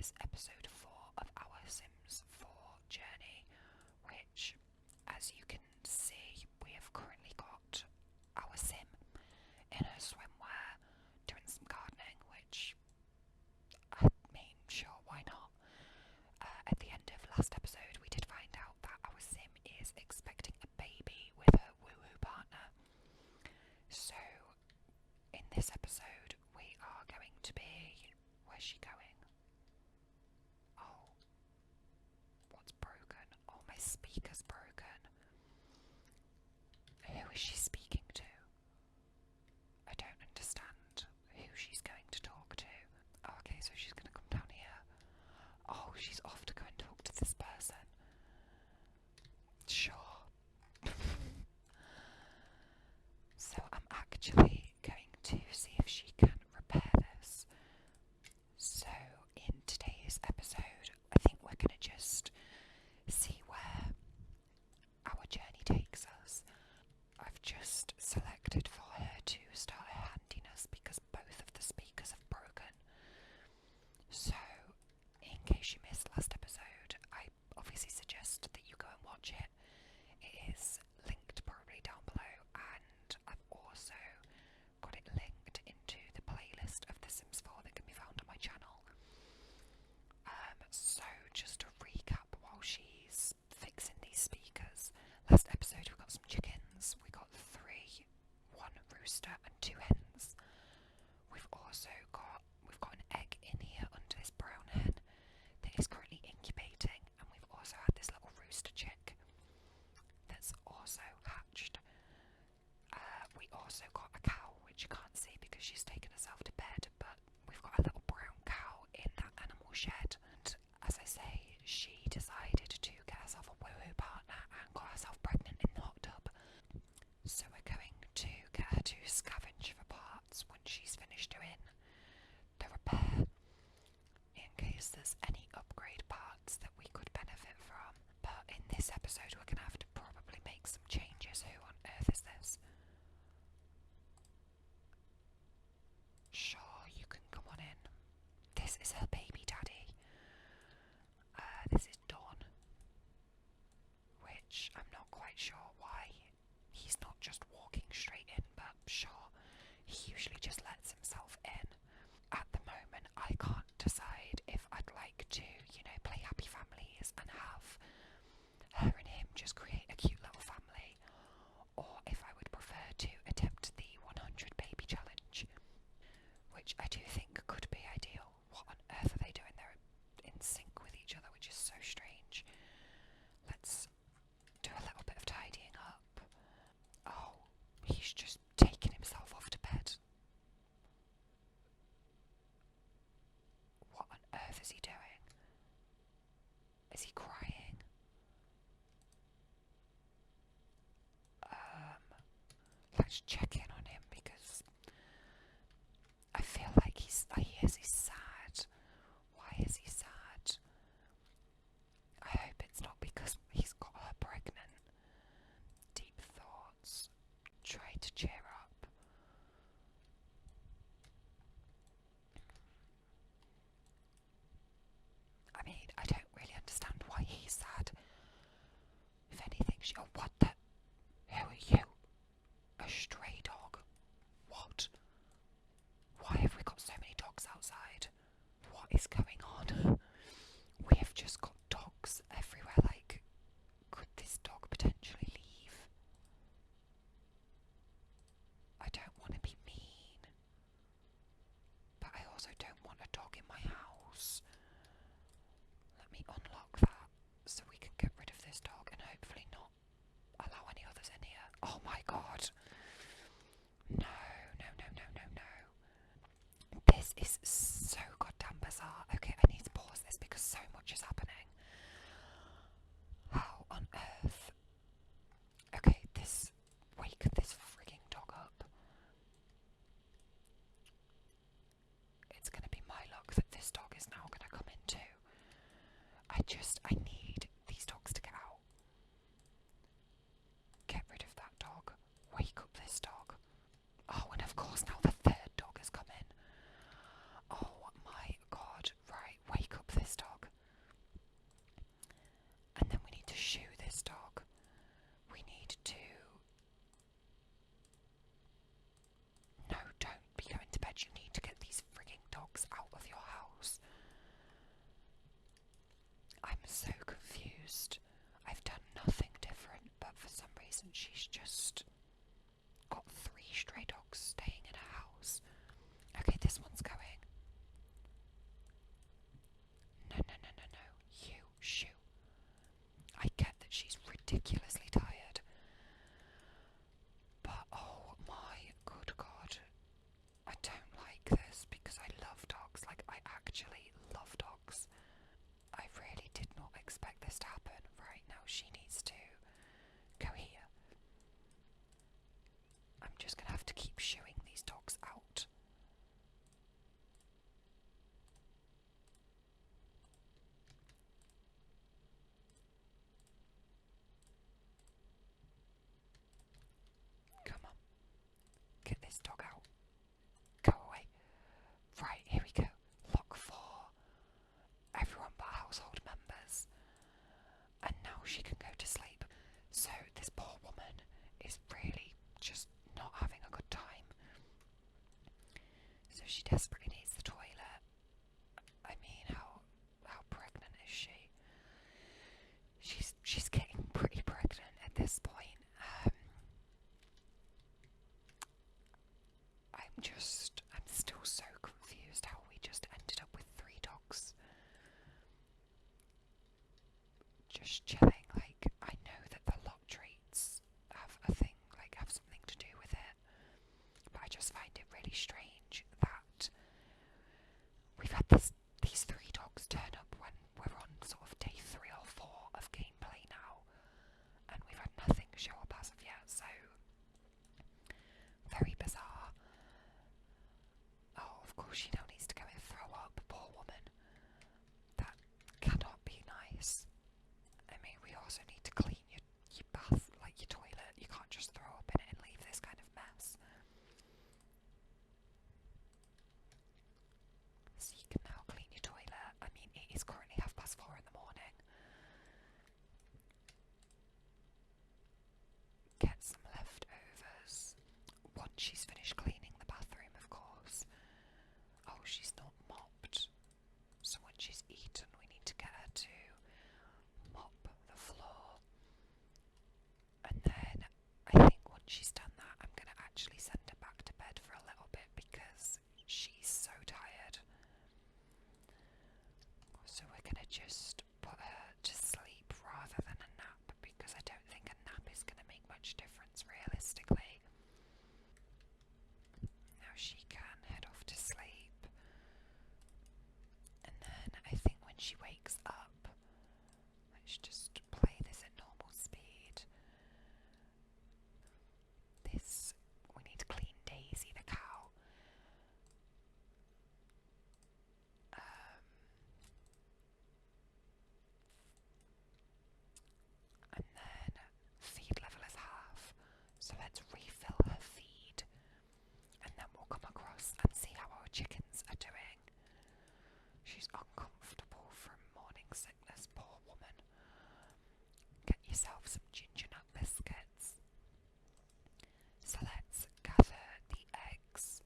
is episode 4 of our Sims 4 journey, which, as you can see, we have currently got our Sim in her swimwear doing some gardening, which, I mean, sure, why not? At the end of last episode, we did find out that our Sim is expecting a baby with her woo-woo partner. So, in this episode, we are going to be... Where's she going? Oh. What's broken? Oh, my speaker's broken. Who is she speaking to? I don't understand who she's going to talk to. Oh, okay, so she's going to come down here. Oh, she's off to go and talk to this person. Sure. So I'm actually going to see if she can repair this. So in today's episode, I think we're going to just see where our journey takes us. I've just selected for her to start her handiness because both of the speakers have broken. So in case you missed last episode, I obviously suggest that you go and watch it. It is linked probably down below, and I've also got it linked into the playlist of The Sims 4 that can be found on my channel. So just to recap while she's fixing these speakers, last episode we got some chickens, we got 3, 1 rooster and 2 hens. We've got an egg in here under this brown hen that is currently incubating, and we've also had this little rooster chick that's also hatched. We also got a cow, which you can't see because she's taken herself to bed, but we've got a little brown cow in that animal shed. And as I say, she decided to get herself a woo-woo partner and got herself pregnant in the hot tub. So we're going to get her to scavenge for parts when she's finished doing the repair, in case there's any upgrade parts that we could benefit from. But in this episode we're going to have to probably make some changes. Who on earth is this? Sure, you can come on in. This is her baby daddy. This is Don, which I'm not quite sure why he's not just walking straight in, but sure, he usually just lets himself in. At the moment, I can't decide if I'd like to, play Happy Families and have her and him just create a cute little family, or if I would prefer to attempt the 100 baby challenge, which I do think could be ideal. What on earth are they doing? They're in sync with each other, which is so strange. Let's do a little bit of tidying up. Oh, he's just taken himself off to bed. What on earth is he doing? Is he crying? Let's check in on him because I feel like he's sad. Why is he sad? I hope it's not because he's got her pregnant. Deep thoughts. Try to cheer up. I mean, I don't really understand why he's sad. If anything, oh, what the? Who are you? A stray dog? What? Why have we got so many dogs outside? What is going on? We have just got dogs everywhere. Like, could this dog potentially leave? I don't want to be mean, but I also don't want a dog in my house. Let me unlock that so we can get rid of this dog and hopefully not allow any others in here. Oh my god. No. This is so goddamn bizarre. Okay, I need to pause this because so much is happening. How on earth? Okay, wake this frigging dog up. It's gonna be my luck that this dog is now gonna come in too. I need these dogs to get out. Get rid of that dog. Wake up this dog. Oh, and of course now the third dog has come in. Oh my god. Right, wake up this ridiculously tired. But oh my good God, I don't like this because I love dogs. Like, I actually love dogs. I really did not expect this to happen. Right now, she needs to go here. I'm just gonna have to keep shooing these dogs out. Come on. Get this dog out. Go away. Right, here we go. Lock 4. Everyone but household members. And now she can go to sleep. So this poor woman is really just not having a good time. So she desperately needs the toilet. I mean, how pregnant is she? She's getting pretty pregnant at this point. I'm still so confused how we just ended up with 3 dogs. Just chilling. Like, I know that the lot treats have a thing, like, have something to do with it. But I just find it really strange that we've had these 3 dogs turn up when we're on sort of day 3 or 4 of gameplay now. And we've had nothing show up as of yet, so very bizarre. Oh, of course she now needs to go and throw up, poor woman. That cannot be nice. I mean, we also need to clean your bath, like your toilet. You can't just throw up in it and leave this kind of mess. So you can now clean your toilet. I mean, it is currently 4:30 in the morning. Get some leftovers. Once she's finished cleaning the bathroom, of course. Oh, she's not mopped. So when she's eaten, we need to get her to mop the floor. And then I think once she's done that, I'm going to actually send her back to bed for a little bit because she's so tired. So we're going to just put her to sleep rather than a nap because I don't think a nap is going to make much difference realistically. Now she can head off to sleep. And then I think when she wakes up, let's just play this at normal speed. We need to clean Daisy the cow. And then feed level is half, so let's refill her feed. And then we'll come across and see how our chickens are doing. She's uncomfortable from morning sickness, poor woman. Get yourself some ginger nut biscuits. So let's gather the eggs.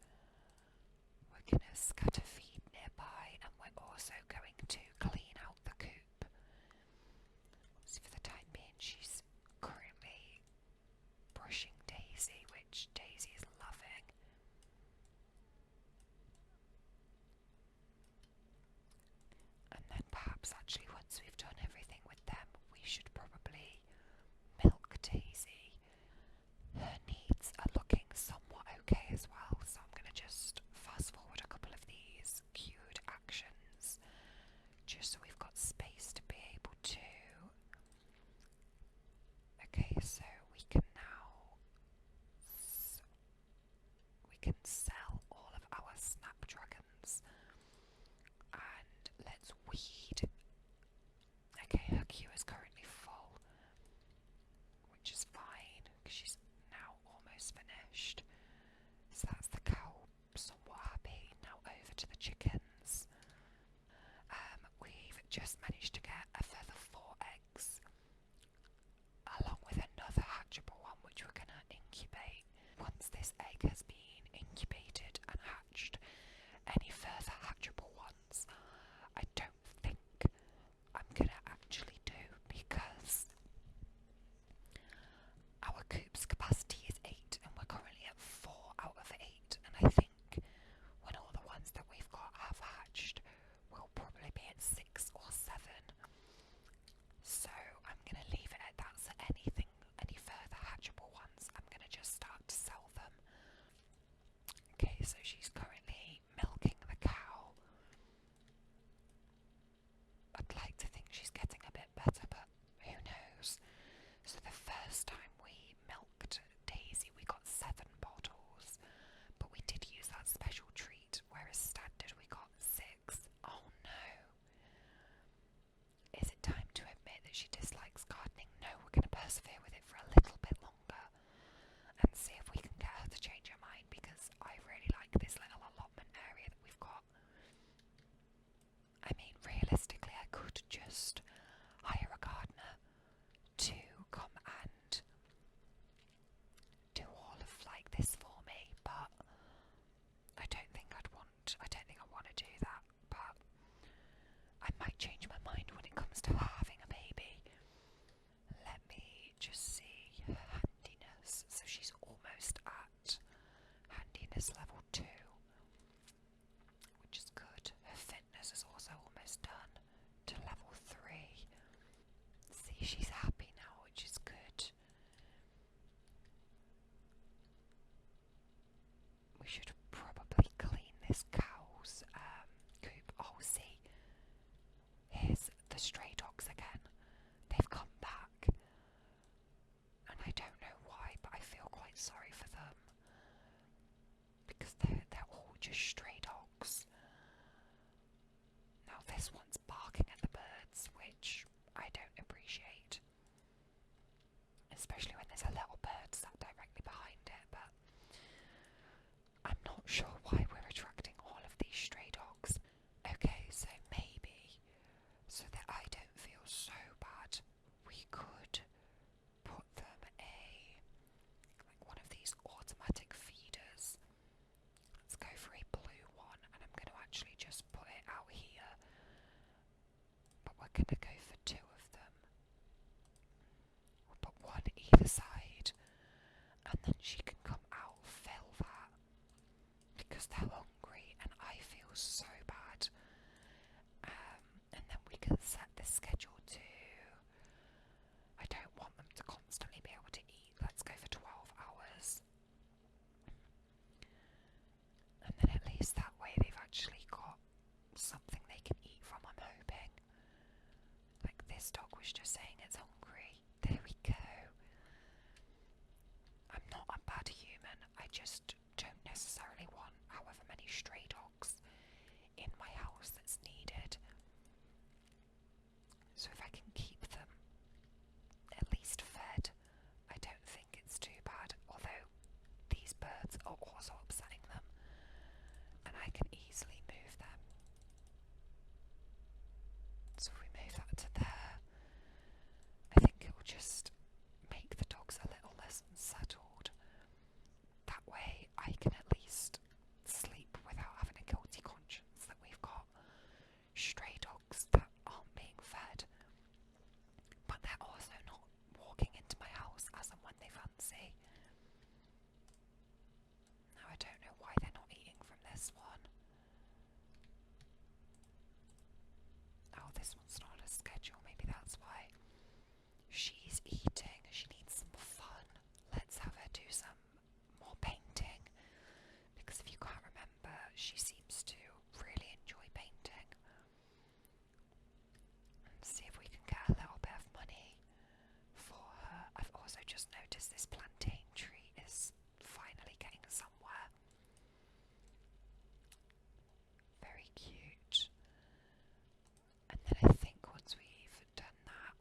We're gonna scatter feed nearby, and we're also going to clean out the coop. So for the time being, she's currently brushing Daisy, which Daisy is loving. And then perhaps actually once we've done everything with them, we should probably milk Daisy. Her needs are looking somewhat okay as well, so I'm going to just fast forward a couple of these queued actions just so we've got space to be able to. Okay, so we can now sell all of our snapdragons and let's weed. Okay, her queue is currently full, which is fine because she's now almost finished. So that's the cow somewhat happy. Now over to the chickens. We've just managed to get a further 4 eggs, along with another hatchable one which we're going to incubate. Once this egg has been incubated and hatched, any further hatchable ones I don't think I'm going to actually do because our coop's capacity is 8 and we're currently at 4 out of 8, and I think when all the ones that we've got just hire a gardener to come and do all of like this for me, but I don't think I want to do that, but I might change my mind when it comes to having a baby. Let me just see her handiness. So she's almost at handiness level 2, which is good. Her fitness is also almost done to level 3. See, she's happy now, which is good. We should probably clean this cow's coop. Oh, see, here's the stray dogs again. They've come back, and I don't know why, but I feel quite sorry for them because they're all just stray dogs. Now this one's barking at the birds, which I don't appreciate, especially when there's a little bird sat directly behind it, but I'm not sure why we're attracting all of these stray dogs. Okay, so maybe, so that I don't feel so bad, we could put them like one of these automatic feeders. Let's go for a blue one, and I'm going to actually just put it out here, but we're going to go for 2 of them. We'll put one either side, and then she can come out, fill that, because they're hungry and I feel so bad. And then we can set the schedule to, I don't want them to constantly be able to eat. Let's go for 12 hours. And then at least that way they've actually got something they can eat from, I'm hoping. Like this dog was just saying it's hungry. There we go. I'm not a bad human, I just don't necessarily want however many stray dogs in my house that's needed. So if I can keep them at least fed, I don't think it's too bad, although these birds are also upsetting them, and I can easily move them. So if we move that to there, I think it will just make the dogs a little less unsettled. That way I can at least sleep without having a guilty conscience that we've got stray dogs that aren't being fed, but they're also not walking into my house as and when they fancy. Now I don't know why they're not eating from this one. Oh, this one's not on a schedule, maybe that's why. She's eating, she needs some fun. Let's have her do some more painting, because if you can't remember, she seems to really enjoy painting. And see if we can get a little bit of money for her. I've also just noticed this plantain tree is finally getting somewhere. Very cute. And then I think once we've done that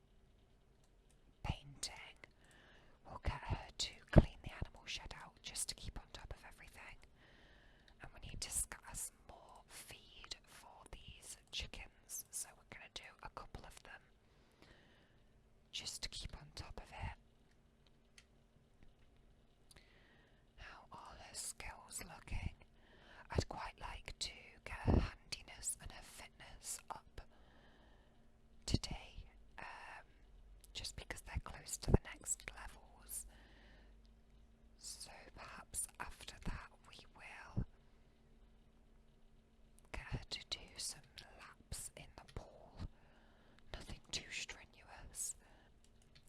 painting, we'll get her to clean the animal shed out just to keep on top of everything. And we need to scatter some more feed for these chickens, so we're going to do a couple of them just to keep on top of it. How are her skills looking? I'd quite like to get her handiness and her fitness up today, just because they're close to the next levels. So perhaps after that we will get her to do some laps in the pool. Nothing too strenuous.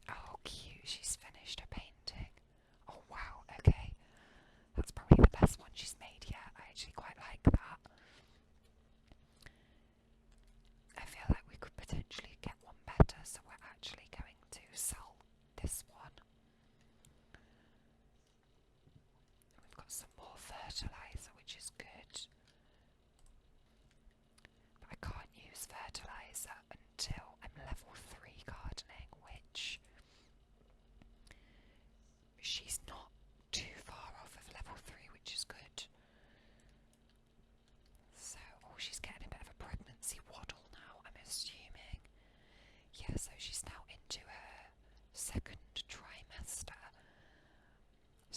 Oh cute, she's finished her painting. Oh wow, okay. That's probably the best one she's made yet. I actually quite like that. I feel like we could potentially get one better, so we're actually going to sell this one. We've got some more fertilizer, which is good. But I can't use fertilizer until I'm level 3 gardening, which she's not too far off of level 3, which is good. So, oh, she's getting a bit of a pregnancy waddle now, I'm assuming.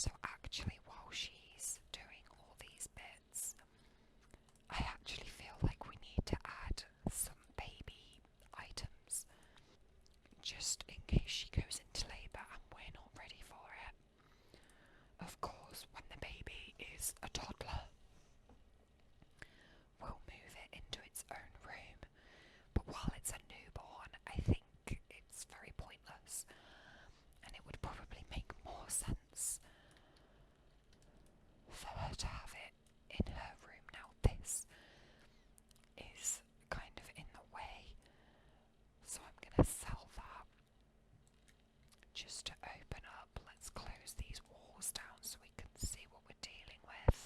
So actually, while she's doing all these bits, I actually feel like we need to add some baby items, just in case she goes into labour and we're not ready for it. Of course, when the baby is a toddler, we'll move it into its own room, but while it's a newborn, I think it's very pointless, and it would probably make more sense for her to have it in her room. Now this is kind of in the way, so I'm going to sell that. Just to open up, let's close these walls down so we can see what we're dealing with.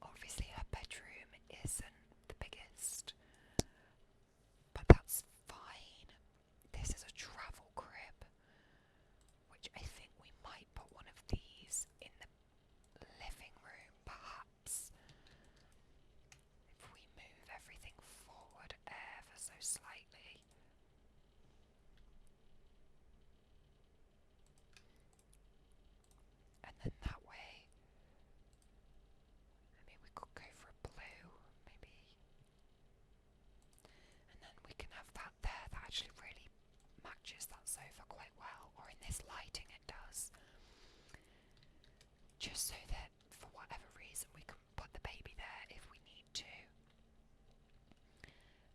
Obviously her bedroom isn't the biggest, but that's fine. This is a travel crib, which I think we might put one of these in the living room, perhaps. If we move everything forward ever so slightly. And then that way, I mean, we could go for a blue, maybe. And then we can have that there. That actually really matches that sofa quite well, or in this lighting it does. Just so that, for whatever reason, we can put the baby there if we need to.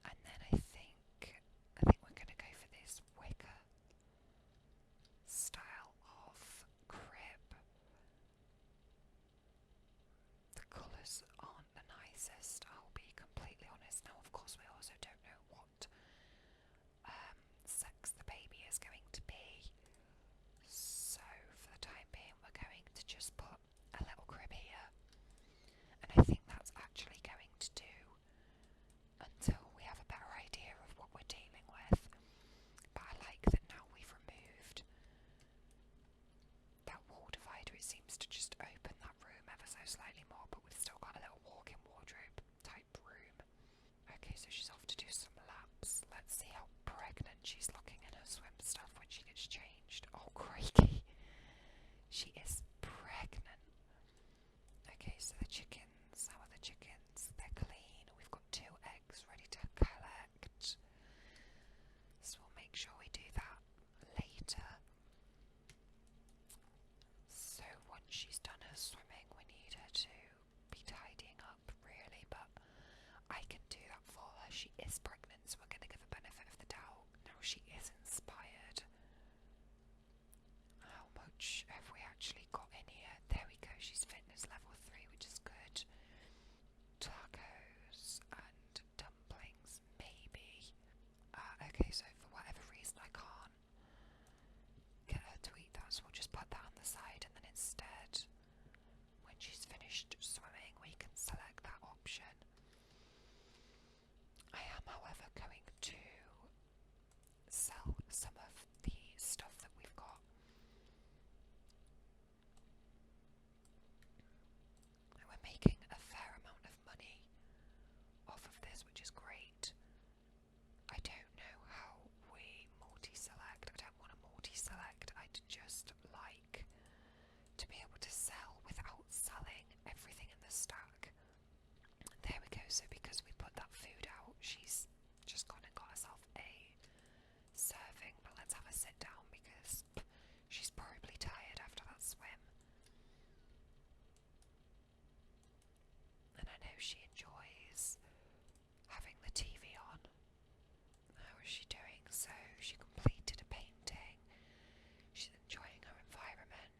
And then I think we're going to go for this wicker style of crib. The colours aren't the nicest, I'll be completely honest. Now, of course, we also don't know what sex the baby is going to be, so for the time being we're going to just put a little crib here, and I think that's actually going to do until we have a better idea of what we're dealing with. But I like that now we've removed that wall divider, it seems to just open that room ever so slightly more, but we've still got a little walk-in wardrobe type room. Okay, so she's off to do some laps. Let's see how pregnant she's looking in her swim stuff when she gets changed. Oh, crikey. She is pregnant. Okay, so the chickens, how are the chickens? They're clean. We've got 2 eggs ready to collect. So we'll make sure we do that later. So once she's done her swimming, we need her to be tidying up, really, but I can do that for her. She is pregnant, so we're going to give her benefit of the doubt. Now she is inspired. How much have we actually got in here? There we go, she's fitness level 3, which is good. Tacos and dumplings, maybe. Okay, so for whatever reason I can't get her to eat that, so we'll just put that on the side, and then instead, when she's finished swimming, we can select that option. I am, however, going to sell some of the stuff that we've got. And we're making a fair amount of money off of this, which is great. I don't know how we multi-select. I don't want to multi-select. I'd just like to be able to sell without selling everything in the stack. There we go. So because we put that food out, she's just gone and got herself a serving. But let's have her sit down because she's probably tired after that swim. And I know she enjoys having the TV on. How is she doing? So she completed a painting. She's enjoying her environment.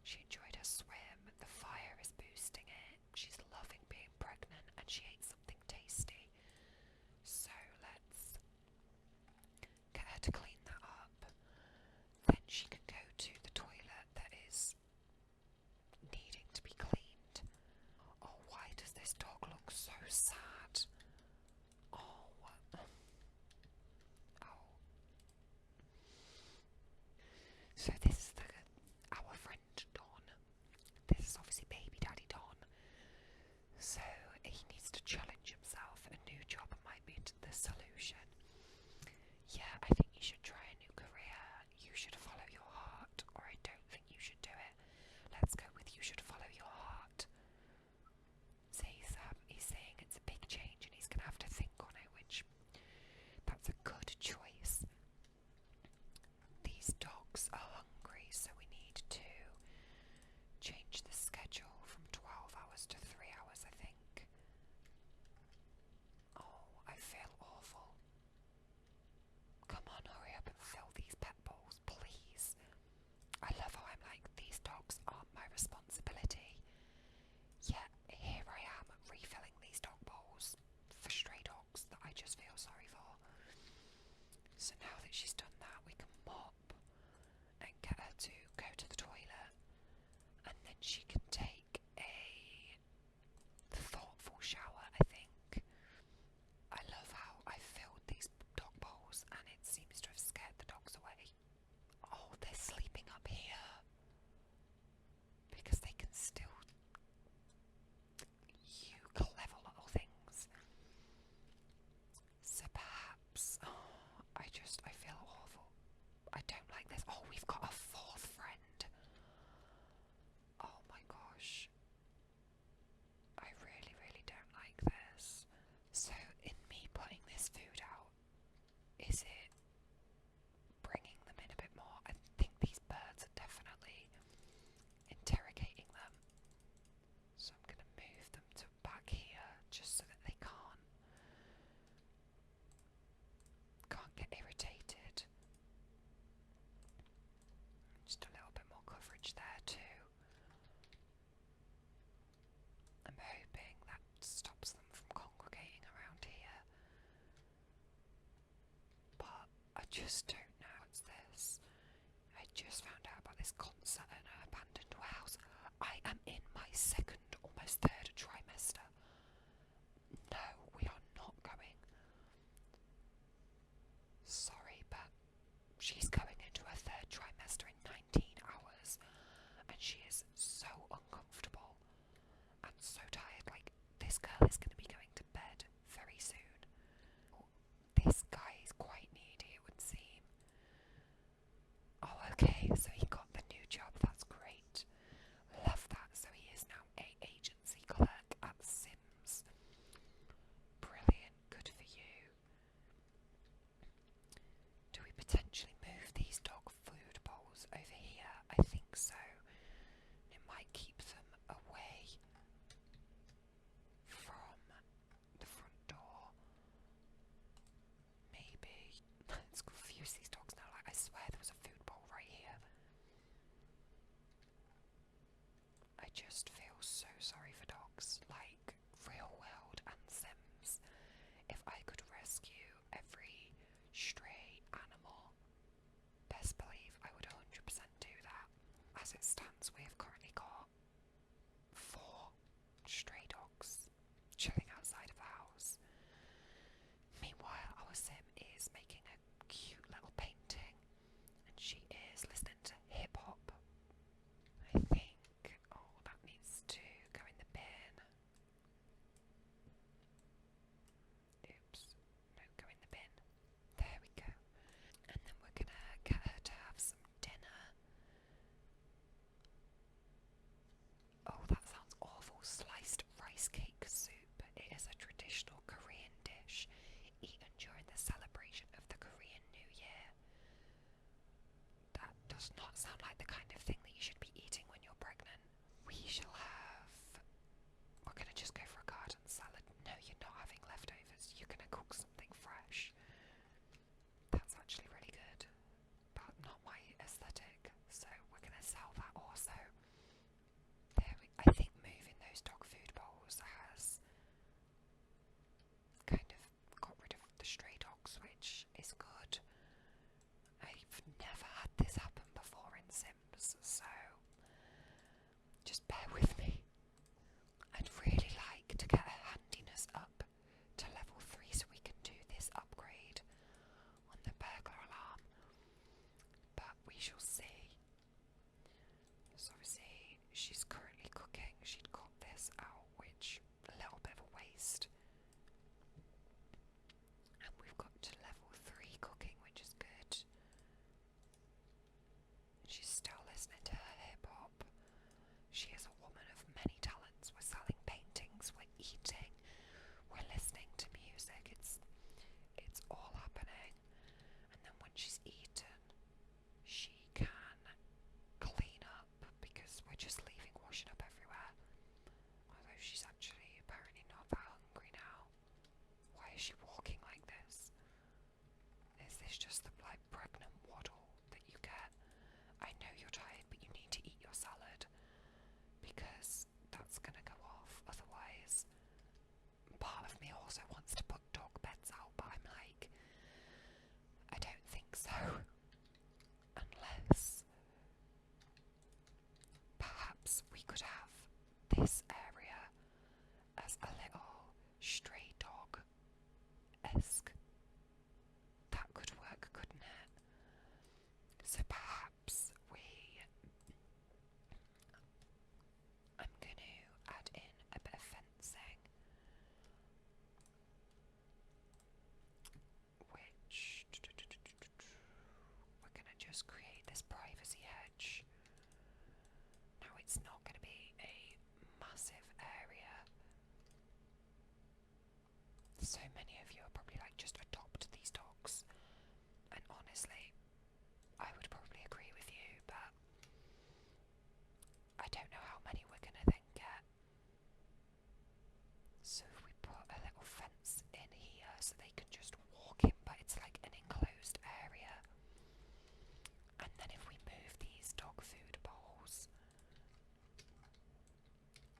She enjoyed her swim. The fire is boosting it. She's loving being pregnant, and she ate something tasty. So let's get her to clean that up. Then she can go to the toilet that is needing to be cleaned. Oh, why does this dog look so sad? Oh, oh. So this is our friend Don. This is obviously baby daddy Don. So he needs to challenge himself. A new job might be the solution. Yeah, I think you should try a new career. You should follow your heart, or I don't think you just don't know what's this. I just found out about this concert at an abandoned warehouse. I am in my second, almost third trimester. No, we are not going. Sorry, but she's going into her third trimester in 19 hours, and she is so uncomfortable and so tired. Like, this girl is going to be going to bed very soon. This guy is quite needy, it would seem. Oh, okay, so he got the new job, that's great. Love that, so he is now a agency clerk at Sims. Brilliant, good for you. Do we potentially move these dog food bowls over here? I think so. It might keep them away from the front door. Maybe. Let's confuse these dogs now. Like, I swear there was a food bowl right here. I just feel so sorry for dogs. Like, real world and Sims. If I could rescue every stray animal, best believe I would 100% do that. As it stands, we have currently got 4 stray dogs chilling outside of the house. Meanwhile, our Sim is making a cute little painting, and she is listening to hip hop. I think, oh, that needs to go in the bin. Oops, no, go in the bin. There we go. And then we're gonna get her to have some dinner. Oh, that sounds awful. Sliced rice cake soup. It is a traditional Korean dish eaten during the celebration of the Korean New Year. That does not sound like the kind of thing that you should be eating when you're pregnant. We shall have... We're gonna just go for a garden salad. No, you're not having leftovers. You're gonna cook something fresh. That's actually really good, but not my aesthetic, so we're gonna sell that also. I think moving those dog food bowls has kind of got rid of the stray dogs, which is good. I've never had this happen before in Sims, so just bear with me. I'd really like to get her handiness up to level 3 so we can do this upgrade on the burglar alarm, but we shall see. So obviously she's currently cooking. She'd got this out, which a little bit of a waste. And we've got to level 3 cooking, which is good. She's still listening to her hip hop. She is a woman of many talents. We're selling paintings, we're eating, we're listening to music. It's all happening. And then when she's eaten, she can clean up because we're just leaving washing up everywhere. Although she's actually apparently not that hungry now. Why is she walking like this? Is this just the like pregnant waddle that you get? I know you're tired, but you need to eat your salad because that's gonna go off. Otherwise, part of me also wants to put dog beds out, but I'm like, I don't think so. Unless perhaps we could have this area as a little stray dog-esque. That could work, couldn't it? So perhaps I'm going to add in a bit of fencing, which we're going to just create this privacy hedge. Now it's not going to be a massive area. So many of you are probably like, just adopt these dogs. And honestly, I would probably agree with you, but I don't know how many we're going to then get. So if we put a little fence in here so they can just walk in, but it's like an enclosed area. And then if we move these dog food bowls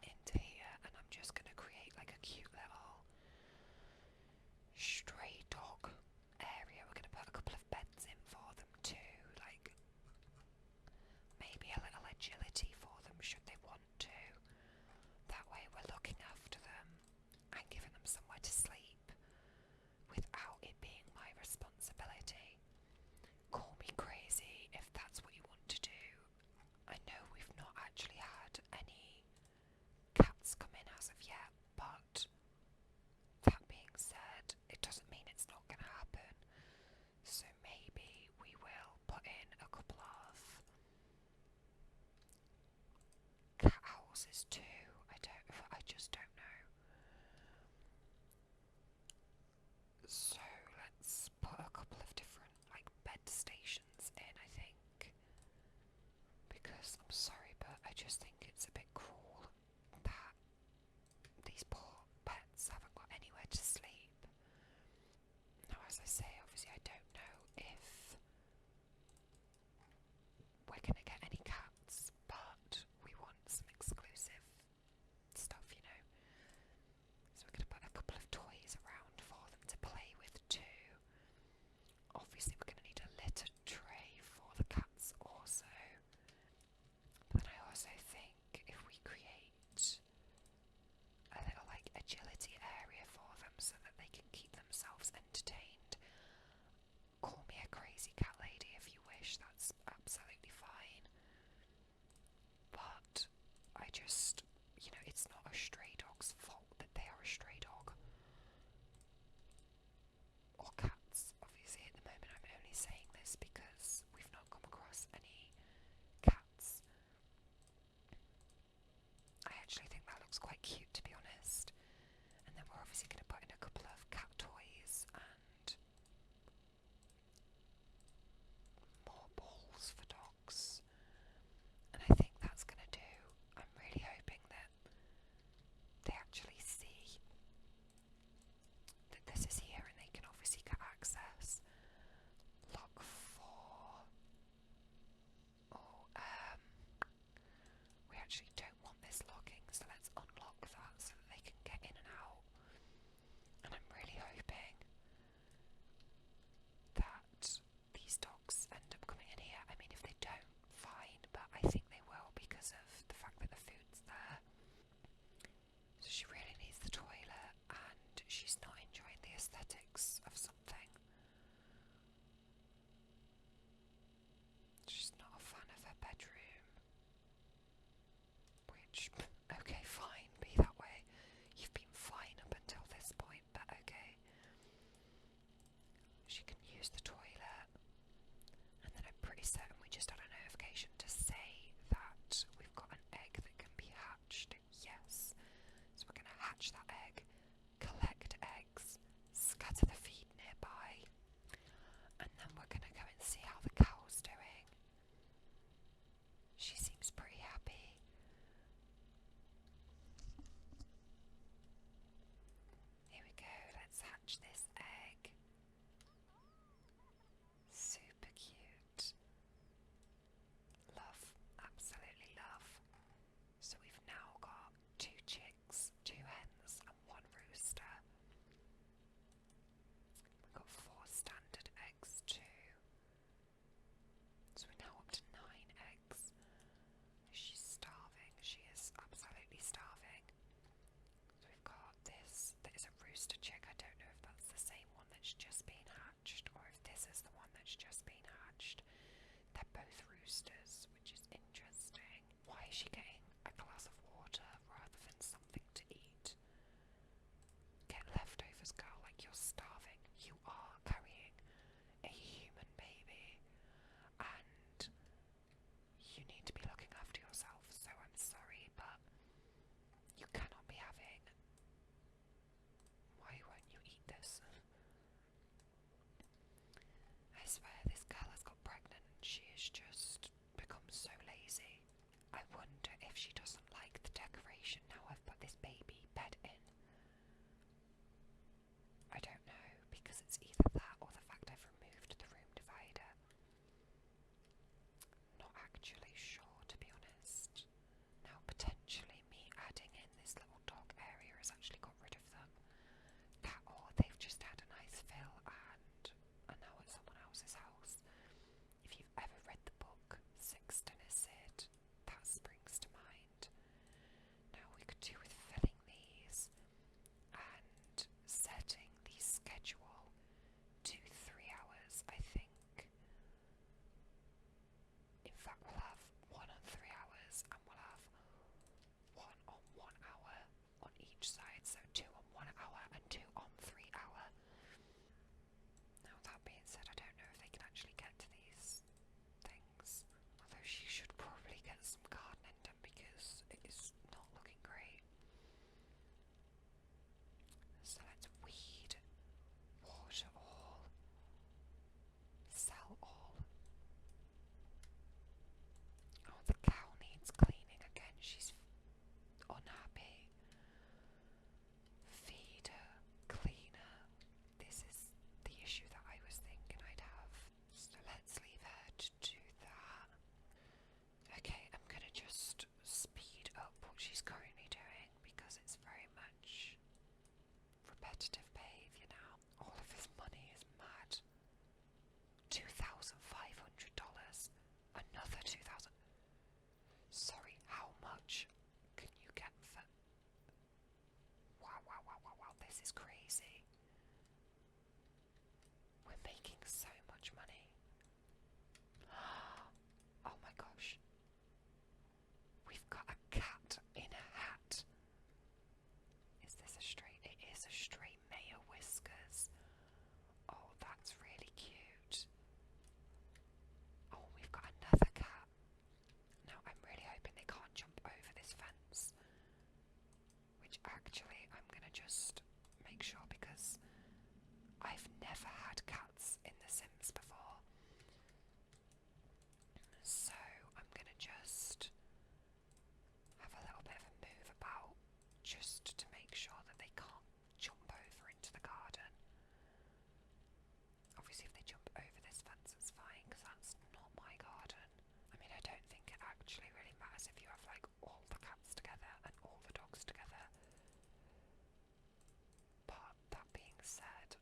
into here, and I'm just going to create like a cute little stray dog area. We're going to put a couple of beds houses too. I just don't know. So let's put a couple of different like bed stations in, I think. Because I'm sorry, but I just think it's a bit cruel that these poor pets haven't got anywhere to sleep. Now, as I say, obviously I don't know if we're going to get any cats, but we want some exclusive stuff, you know. So we're going to put a couple of toys around for them to play with too. Obviously we're going to need a litter tray for the cats also. But then I also think if we create a little like agility area for them so that they can keep themselves entertained. Call me a crazy cat lady if you wish, that's absolutely fine. But I just, you know, it's not a stray dog's fault that they are a stray dog. Or cats, obviously at the moment I'm only saying this because we've not come across any cats. I actually think that looks quite cute, to be honest. And then we're obviously going to put in a couple of cat toys and more balls for dogs. And I think that's going to do. I'm really hoping that they actually see that this is here and they can obviously get access. Lock 4. Oh, we actually don't want this locking, so let's unlock that so that they can get in and out. And I'm really hoping that these dogs end up coming in here. I mean, if they don't, fine, but I think they will because of the fact that the food's there. So she really needs the toilet and she's not enjoying the aesthetics of something. She's not a fan of her bedroom. Which, okay, fine, be that way. You've been fine up until this point, but okay. She can use the toilet. And then I'm pretty certain we just had a notification to say that we've got an egg that can be hatched. Yes. So we're going to hatch that egg, collect eggs, scatter the feed nearby, and then we're going to go and see how the cow's doing. She seems pretty happy. Here we go, let's hatch this egg. Super cute. Love, absolutely love. So we've now got 2 chicks, 2 hens and 1 rooster. We've got 4 standard eggs too. So we're now up to 9 eggs. She's starving, she is absolutely starving. So we've got this, that is a rooster chick. I don't know if that's the same one that's just been hatched or if this is the one that's just been hatched. They're both roosters, which is interesting. Why is she getting a glass of water rather than something to eat? Get leftovers, girl, like you're starving. You are carrying a human baby and you need to be looking after yourself, so I'm sorry, but you cannot be having... Why won't you eat this? I swear this girl has got pregnant and she has just become so lazy. I wonder if competitive behaviour now. All of his money is mad. $2,500. Another 2,000. Sorry, how much can you get for... Wow, wow, wow, wow, wow, this is crazy. We're making so much money. Oh my gosh. We've got a cat in a hat. Is this a stray? It is a stray Mayor Whiskers. Oh, that's really cute. Oh, we've got another cat. Now, I'm really hoping they can't jump over this fence. Which actually, I'm going to just make sure, because I've never had cats in The Sims before. So, I'm going to just have a little bit of a move about, just to make sure that they can't jump over into the garden. Obviously, if they jump over this fence, it's fine, because that's not my garden. I mean, I don't think it actually really matters if you have, like, all the cats together and all the dogs together. But that being said,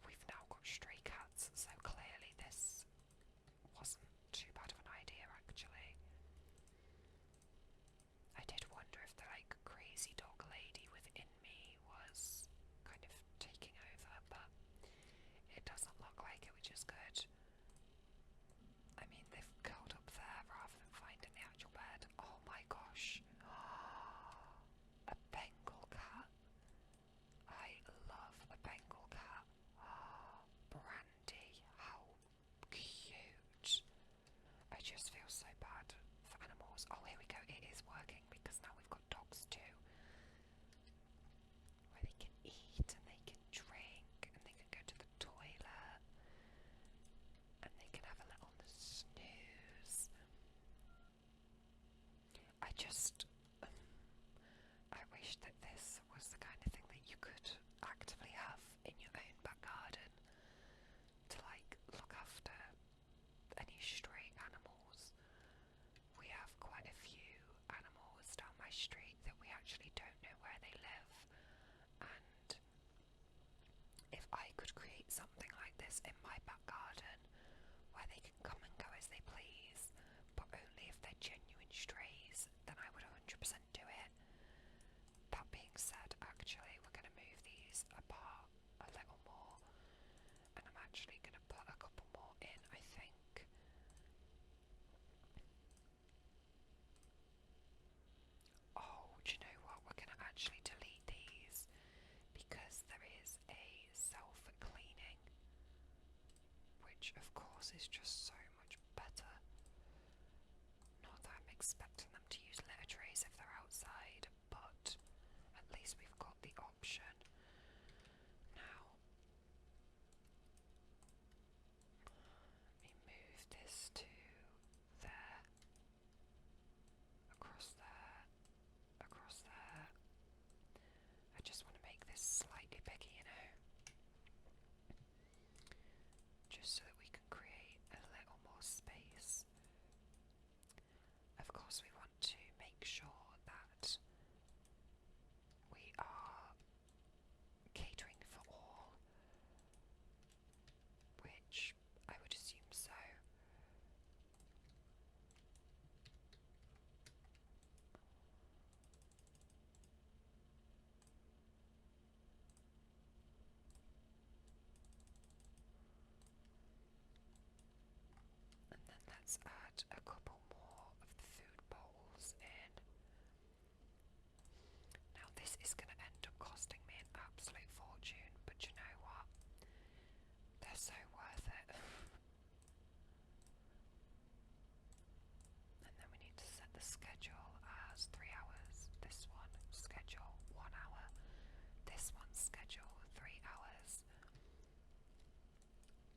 we've now got stray cats, so clearly this wasn't too bad of an idea, actually. I did wonder if the, like, crazy dog lady within me was kind of taking over, but it doesn't look like it, which is good. I mean, they've curled up there rather than finding the actual bed. Oh my gosh. A Bengal cat. I love a Bengal cat. Brandy, how cute. I just feel so bad for animals. Oh, here we go. It is working, because now we've got dogs too, where they can eat and they can drink and they can go to the toilet and they can have a little snooze. I wish that this was the kind of thing that you could actively have in your own back garden to, like, look after any stray animals. We have quite a few animals down my street that we actually don't know where they live, and if I could create something like this in my back garden where they can come and go as they please, but only if they're genuine strays, then I would 100% do it. That being said, actually, we're going to move these apart a little more, and I'm actually going to put a couple more in, I think. Oh, do you know what? We're going to actually delete these, because there is a self-cleaning, which of course is just so much better. Not that I'm expecting them to use litter trays if they're outside, but at least we've got the option. Now, let me move this to there, across there, across there. I just want to make this slightly bigger, you know, just so that we can create a little more space. Of course, we want to make sure that we are catering for all, which I would assume so. And then let's add a couple more of the food bowls in. Now, this is going to end up costing me an absolute fortune, but you know what? They're so worth it. And then we need to set the schedule as 3 hours. This one, schedule 1 hour. This one, schedule 3 hours.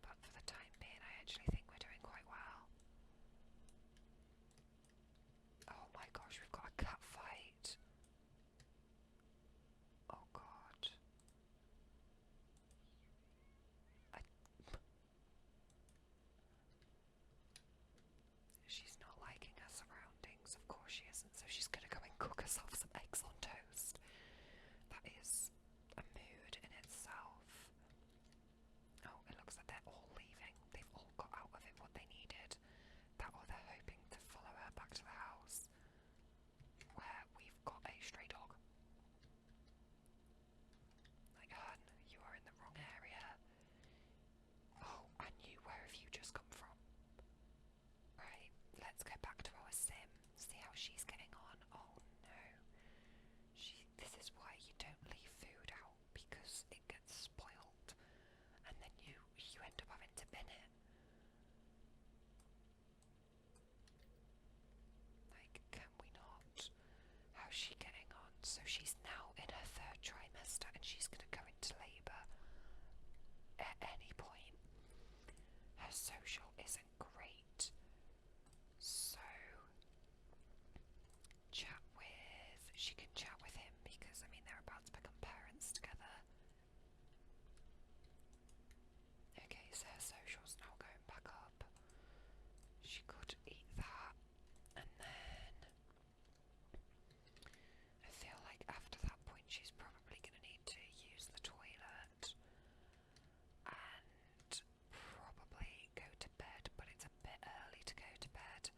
But for the time being, I actually think we're doing quite well. Oh my gosh, we've got a cat fight. Oh god. She's not liking her surroundings. Of course she isn't, so she's gonna go and cook herself some eggs on toast. That is a mood in let's go back to our sim, see how she's getting on. Oh no. This is why you don't leave food out, because it gets spoiled, and then you end up having to bin it. Like, can we not? How's she getting on? So she's now in her 3rd trimester, and she's going to go into labour at any point. Her social isn't great, so she can chat with him, because I mean they're about to become parents together. Okay, so her social's now going back up. She could eat that, and then I feel like after that point she's probably going to need to use the toilet and probably go to bed, but it's a bit early to go to bed,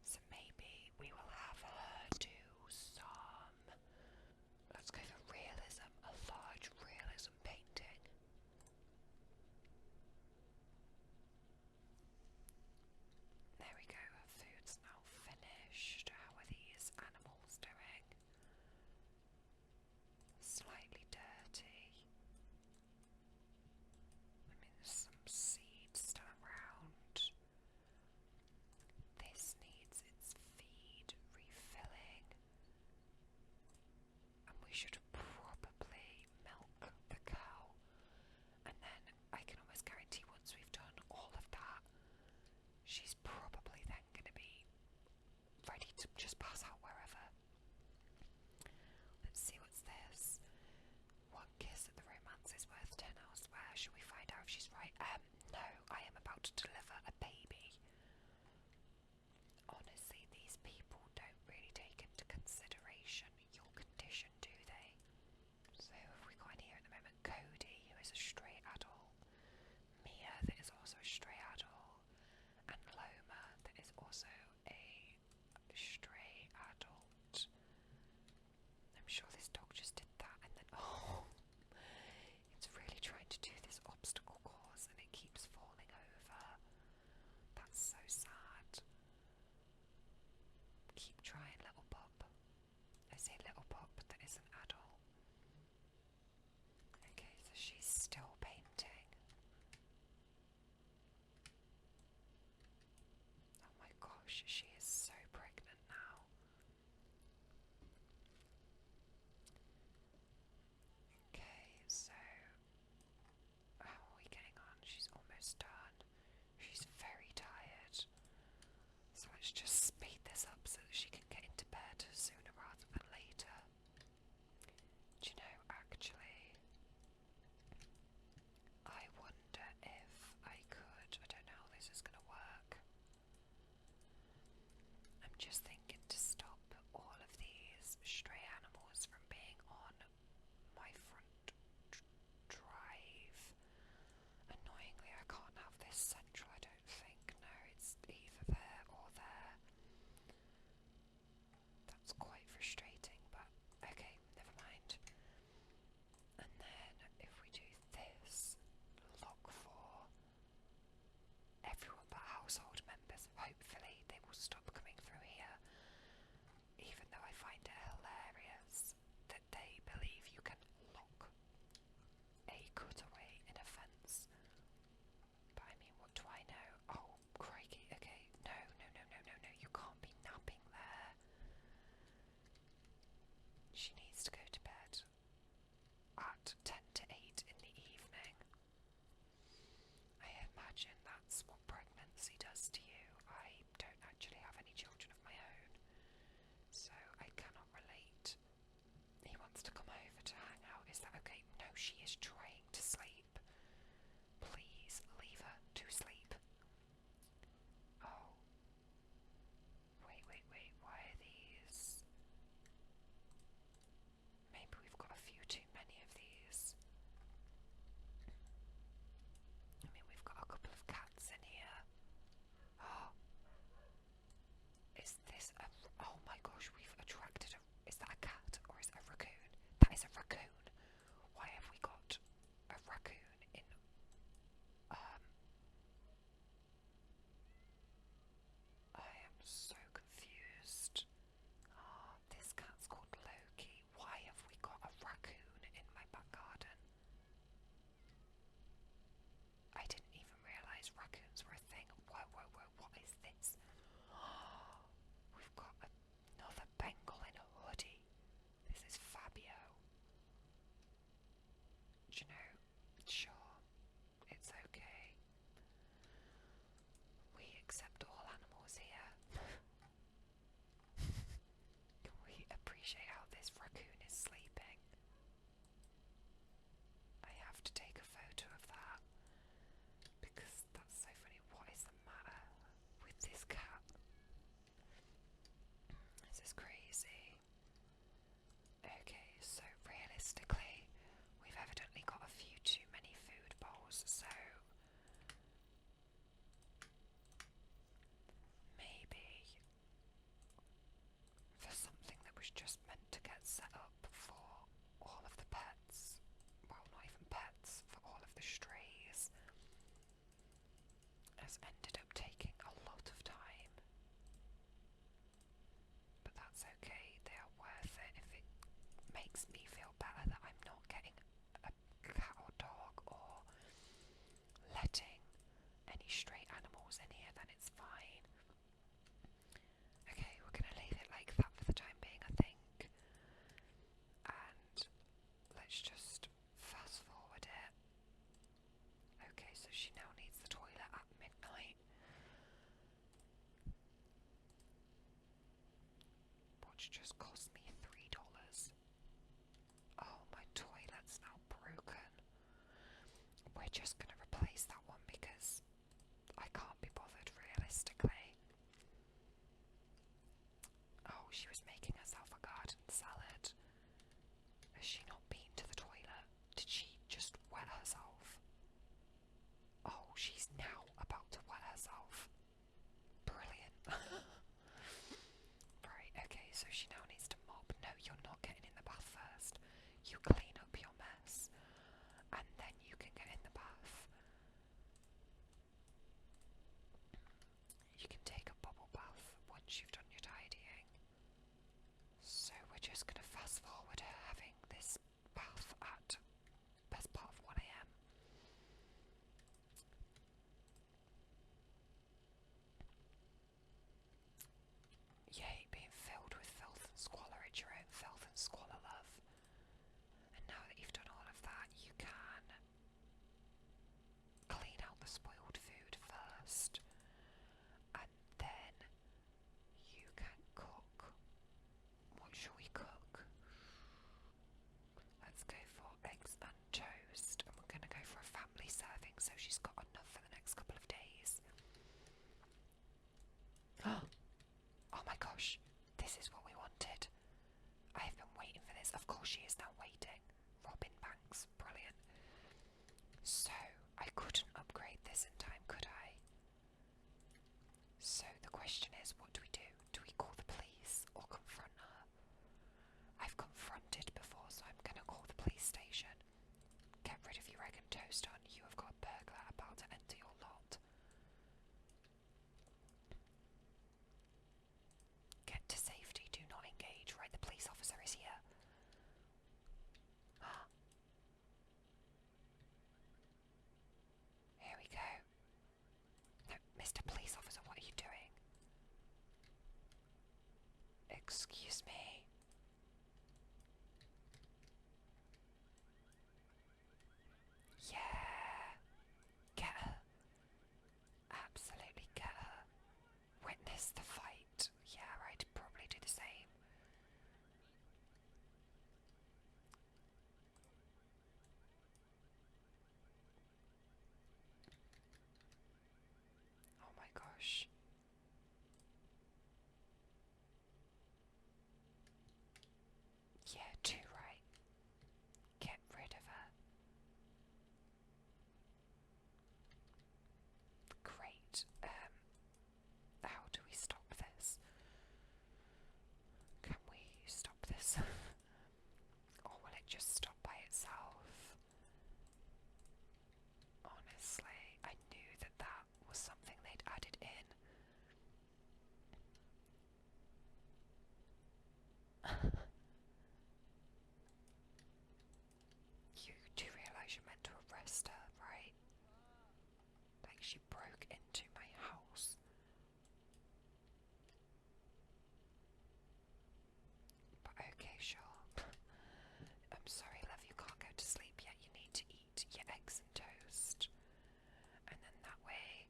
so maybe we will have her do some, let's go for realism, a large realism painting. There we go, her food's now finished. How are these animals doing? Slightly dirty. I mean, there's some seeds still around. This needs its feed refilling. And we should probably milk the cow. And then I can almost guarantee once we've done all of that, she's probably then going to be ready to just pass out wherever. Let's see, what's this? 1 kiss at the romance is worth 10 elsewhere. Should we find out if she's right? No, I am about to deliver a baby. Honestly, these people don't really take into consideration your condition, do they? So have we got in here at the moment? Cody, who is a stray adult. Mia, that is also a stray adult. And Loma, that is also a stray adult. I'm sure this dog just did that, and then it's really trying to do this obstacle course and it keeps falling over. That's so sad. Keep trying, little pup. I say little pup that is an adult. Okay, so she's still painting. Oh my gosh, she is so pregnant now. Okay, so how are we getting on? She's almost done. She's very tired. So let's just speed this up so that she can get into bed sooner rather than later. Do you know, actually, I wonder if I could, I don't know how this is going to work. I'm just thinking to stop all of these stray animals from being on my front drive. Annoyingly, I can't have this central, I don't think. No, it's either there or there. That's quite frustrating, but okay, never mind. And then if we do this, lock for everyone but household members, hopefully they will stop coming through here. Even though I find it hilarious that they believe you can lock a cutaway in a fence. But I mean, what do I know? Oh, crikey, okay. No, you can't be napping there. She needs to go to bed at 10 to 8 in the evening. I imagine that's what pregnancy does to you. I don't actually have any children of my own, so I cannot relate. He wants to come over to hang out. Is that okay? No, she is trying to sleep. Please leave her to sleep. Oh. Wait. Why are these? Maybe we've got a few too many of these. I mean, we've got a couple of cats in here. Oh. Is this a... Oh my gosh, we've attracted a... Is that a cat or is that a raccoon? That is a raccoon. Why have we got a raccoon in... I any stray animals in here, then it's fine. Okay, we're gonna leave it like that for the time being, I think. And let's just fast forward it. Okay, so she now needs the toilet at midnight. Which just cost me $3. Oh, my toilet's now broken. We're just gonna replace that one because I can't be bothered realistically. Oh, she was making herself a garden salad. Has she not been to the toilet? Did she just wet herself? Oh, she's now about to wet herself. Brilliant. Right, okay, so she now needs to mop. No, you're not getting in the bath first. You clean up your mess, and then you can get in the bath. You can take a bubble bath once you've done your tidying. So we're just going to fast forward her having this bath at best part of 1 AM. You hate being filled with filth and squalor. It's your own filth and squalor, love. And now that you've done all of that, you can clean out the spoiled food first, and then you can cook. What shall we cook? Let's go for eggs and toast, and we're going to go for a family serving so she's got enough for the next couple of days. Oh my gosh, this is what we wanted. I have been waiting for this. Of course she is now waiting. Robin Banks, brilliant. So, I couldn't upgrade this in time, could I? So the question is, what do we do? Do we call the police or confront her? I've confronted before, so I'm gonna call the police station. Get rid of your egg and toast on. You have got a burglar about to enter your lot. Get to safety, do not engage. Right, the police officer is here. Here we go. No, Mr. Police Officer, what are you doing? Excuse me. Yeah. Get her. Absolutely get her. Witness the fight. Yeah, I'd probably do the same. Oh my gosh. Yeah, too right. Get rid of her. Great. How do we stop this? Can we stop this? Or will it just stop by itself? Honestly, I knew that that was something they'd added in. You do realise you're meant to arrest her, right? Like, she broke into my house. But okay, sure. I'm sorry, love, you can't go to sleep yet. You need to eat your eggs and toast. And then that way,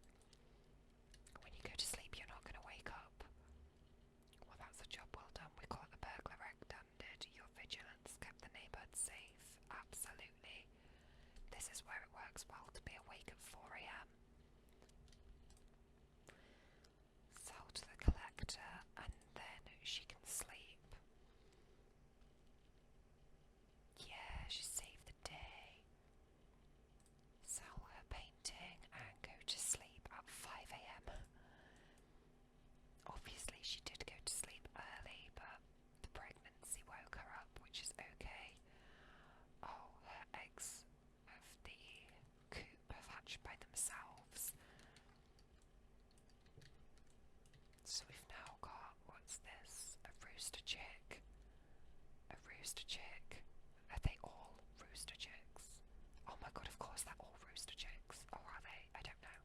when you go to sleep, you're not going to wake up. Well, that's a job well done. We caught the burglar red-handed. Your vigilance kept the neighbourhood safe. Absolutely. This is where it works well to be awake at 4 AM. Sell to the collector, and then she can sleep. Yeah, she saved the day. Sell her painting and go to sleep at 5 AM. Obviously she did go to sleep early, but the pregnancy woke her up, which is okay. Oh, her eggs of the coop have hatched by themselves. So we've now got, what's this? A rooster chick. A rooster chick. Are they all rooster chicks? Oh my god, of course they're all rooster chicks. Or are they? I don't know.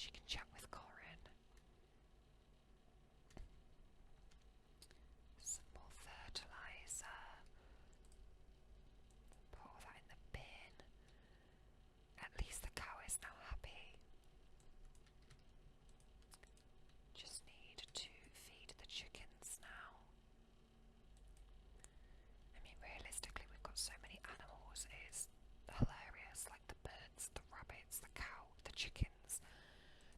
She can chat with Corin. Some more fertiliser. Put all that in the bin. At least the cow is now happy. Just need to feed the chickens now. I mean, realistically, we've got so many animals, it's hilarious, like the birds, the rabbits, the cow, the chickens,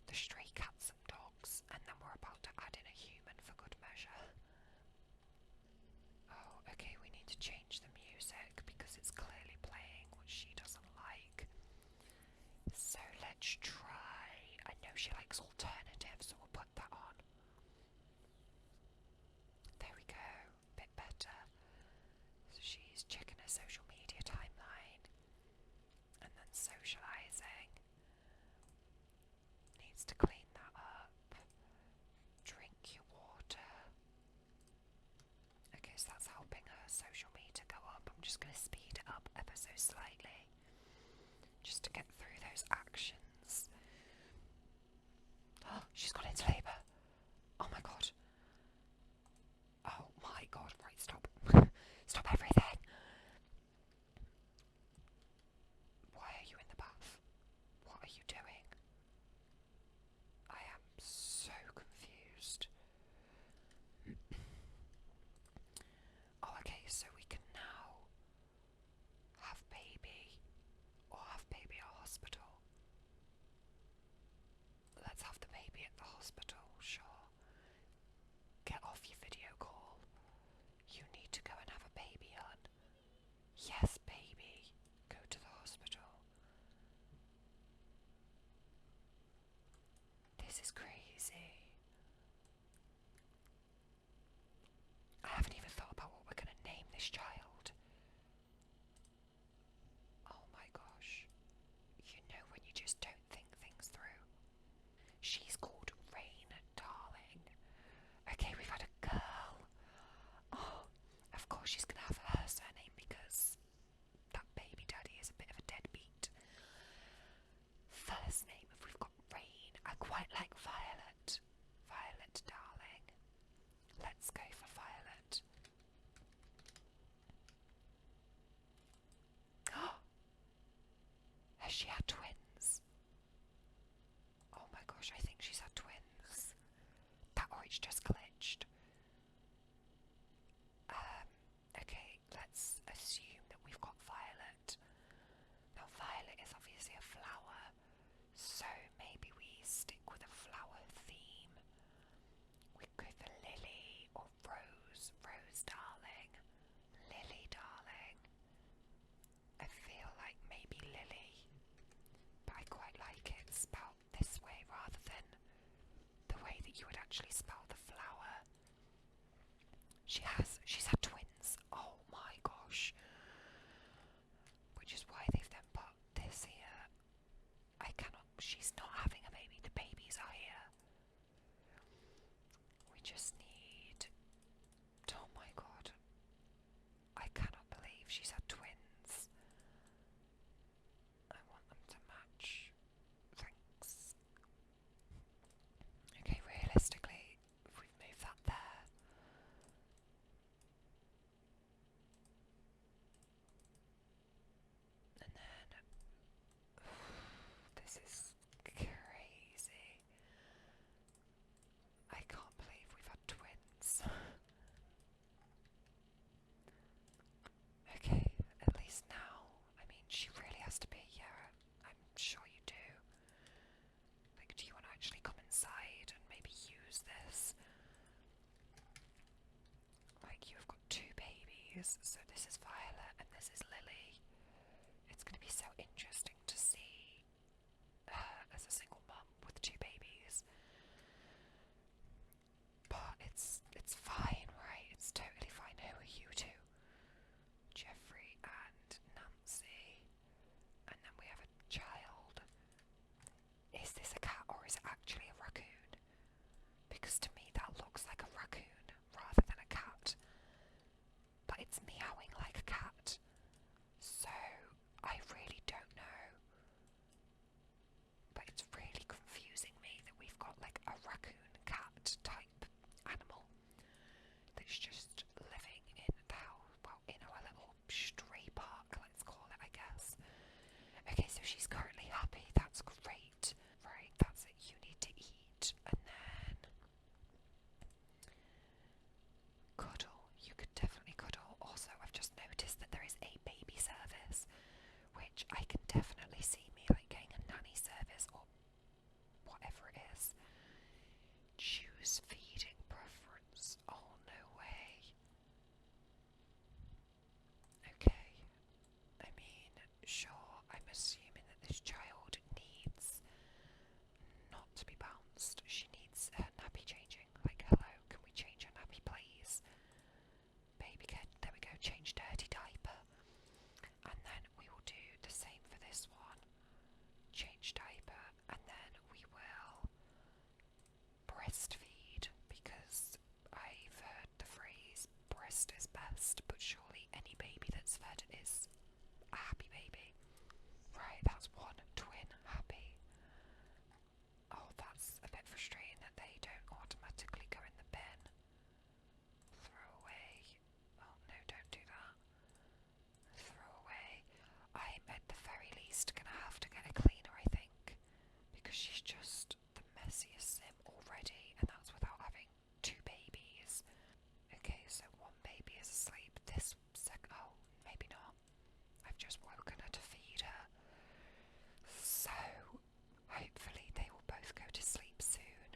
the stray cats and dogs, and then we're about to add in a human for good measure. Oh, okay, we need to change the music because it's clearly playing what she doesn't like. So let's try. I know she likes alternatives, so we'll put that on. There we go, bit better. So she's checking her social media timeline and then socialising. Needs to clean that up. Drink your water. Okay, so that's helping her social meter go up. I'm just going to speed it up ever so slightly just to get through those actions. Oh, she's gone into labour. Oh my god. Oh my god, right, stop. Stop everything. Why are you in the bath? What are you doing? I am so confused. Oh, okay, so we can now have baby or have baby at hospital. Let's have the baby at the hospital, sure. Get off your video call. You need to go and have a baby, hun. Yes, baby. Go to the hospital. This is crazy. I haven't even thought about what we're going to name this child. Oh my gosh. You know when you just don't think things through. She's called Rain, darling. Okay, we've had a girl. Oh, of course she's going to have her surname because that baby daddy is a bit of a deadbeat. First name, if we've got Rain, I quite like Violet. Violet, darling. Let's go for Violet. Has she had twins? Oh my gosh, I think she's had twins. That orange just glitched. Okay, let's assume that we've got Violet. Now Violet is obviously a flower, so maybe we stick with a flower theme. We go for Lily or Rose. Rose, darling. Lily, darling. I feel like maybe Lily, but I quite like it spelled this way rather than the way that you would actually spell the flower. She's had twins. Oh my gosh. Which is why they've then put this here. She's not having a baby, the babies are here. We just need, oh my god. I cannot believe she's had twins. I want them to match. Thanks. Okay, realistically, if we've moved that there. And then, this is crazy. I can't believe we've had twins. Okay, at least now, I mean, she really has to be, yeah, I'm sure you do. Like, do you want to actually come inside and maybe use this? Like, you've got two babies, so this is Violet and this is Lily. It's going to be so interesting to see her as a single mum with two babies. But it's fine, right? It's totally fine. Who are you two? Jeffrey and Nancy. And then we have a child. Is this a cat or is it actually a raccoon? Because to me that looks like a raccoon rather than a cat. But it's meowing like a cat. So I really don't know Loose feeding preference. Oh, no way. Okay. I mean, sure, I'm assuming that this child needs not to be bounced. She needs her nappy changing. Like, hello, can we change her nappy, please? Baby kid, there we go, change dirty diaper. And then we will do the same for this one. Change diaper, and then we will breastfeed, because I've heard the phrase breast is best, but surely any baby that's fed is a happy baby. Right, that's one twin happy. Oh, that's a bit frustrating that they don't automatically go in the bin. Throw away. Oh no, don't do that. Throw away. I'm at the very least gonna have to get a cleaner, I think, because she's just the messiest sim already, and that's without having two babies. Okay, so one baby is asleep. Oh, maybe not. I've just woken her to feed her. So, hopefully they will both go to sleep soon.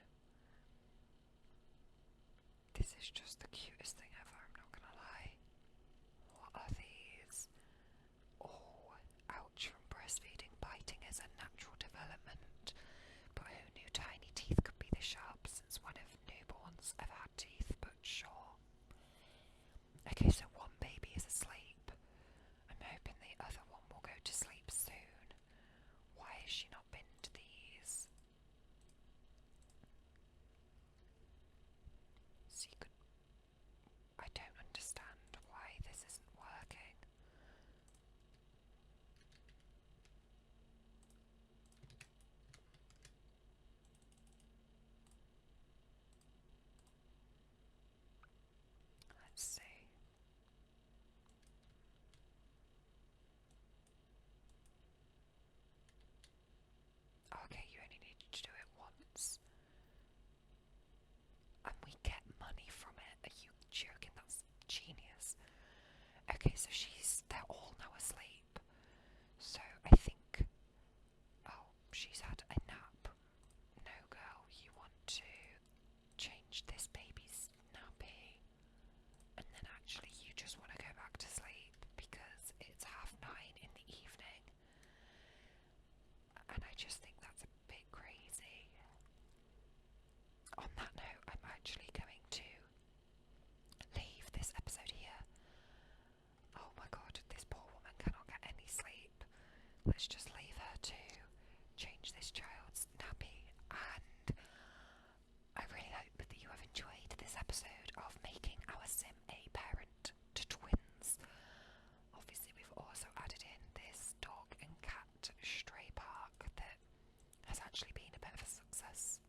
This is just the cutest thing ever, I'm not gonna lie. What are these? Oh, ouch from breastfeeding. Biting is a natural development. But who knew tiny teeth could be this sharp, since one of newborns ever had teeth, but sure. Okay, so one baby is asleep. I'm hoping the other one will go to sleep soon. Why has she not been to these? I don't understand why this isn't working. Let's see. Okay, you only need to do it once. And we get money from it. Are you joking? That's genius. Okay, so they're all now asleep. So I think, oh, she's had a nap. No, girl, you want to change this baby's nappy. And then actually you just want to go back to sleep because it's 9:30 in the evening. And I just think that's a bit crazy. On that note, I'm actually going to leave this episode here. Oh my god, this poor woman cannot get any sleep. Let's just leave her to change this child's nappy, and I really hope that you have enjoyed this episode of making our sim a parent to twins. Obviously we've also added in this dog and cat stray park that has actually been a bit of a success.